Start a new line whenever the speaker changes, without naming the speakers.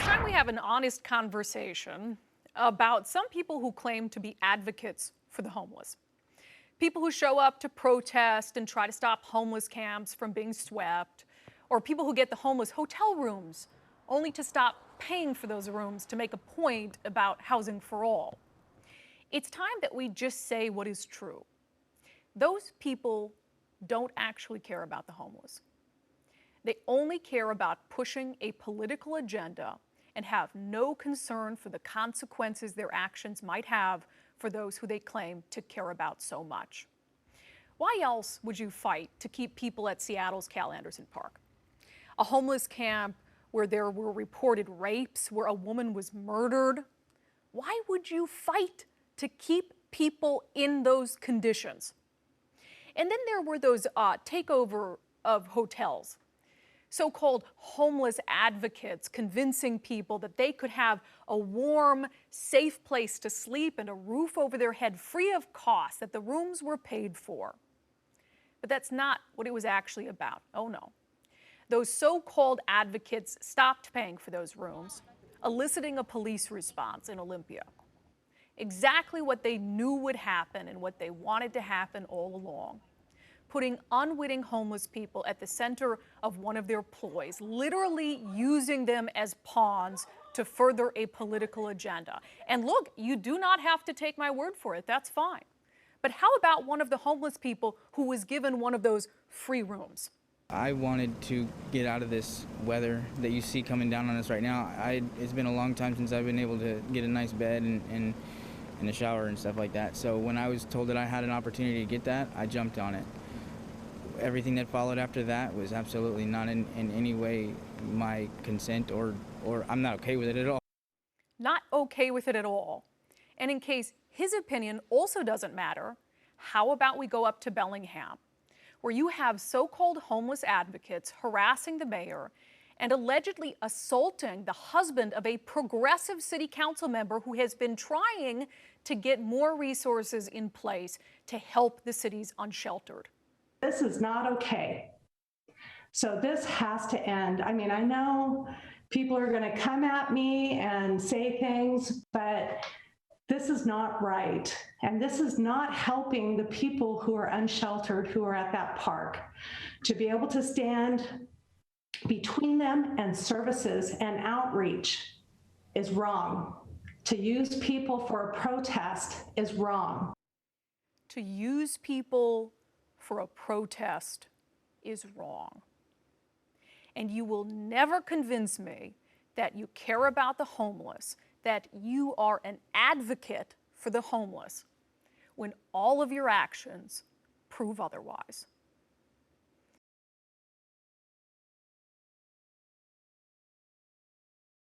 time we have an honest conversation about some people who claim to be advocates for the homeless. People who show up to protest and try to stop homeless camps from being swept, or people who get the homeless hotel rooms only to stop paying for those rooms to make a point about housing for all. It's time that we just say what is true. Those people don't actually care about the homeless. They only care about pushing a political agenda and have no concern for the consequences their actions might have for those who they claim to care about so much. Why else would you fight to keep people at Seattle's Cal Anderson Park? A homeless camp where there were reported rapes, where a woman was murdered. Why would you fight to keep people in those conditions? And then there were those takeover of hotels. So-called homeless advocates convincing people that they could have a warm, safe place to sleep and a roof over their head free of cost, that the rooms were paid for. But that's not what it was actually about. Oh no. Those so-called advocates stopped paying for those rooms, eliciting a police response in Olympia. Exactly what they knew would happen and what they wanted to happen all along. Putting unwitting homeless people at the center of one of their ploys, literally using them as pawns to further a political agenda. And look, you do not have to take my word for it, that's fine. But how about one of the homeless people who was given one of those free rooms?
I wanted to get out of this weather that you see coming down on us right now. It's been a long time since I've been able to get a nice bed and a shower and stuff like that. So when I was told that I had an opportunity to get that, I jumped on it. Everything that followed after that was absolutely not in any way my consent or I'm not okay with it at all.
Not okay with it at all. And in case his opinion also doesn't matter, how about we go up to Bellingham, where you have so-called homeless advocates harassing the mayor and allegedly assaulting the husband of a progressive city council member who has been trying to get more resources in place to help the city's unsheltered.
This is not okay. So this has to end. I mean, I know people are going to come at me and say things, but this is not right. And this is not helping the people who are unsheltered, who are at that park, to be able to stand between them and services and outreach is wrong. To use people for a protest is wrong.
To use people for a protest is wrong. And you will never convince me that you care about the homeless, that you are an advocate for the homeless, when all of your actions prove otherwise.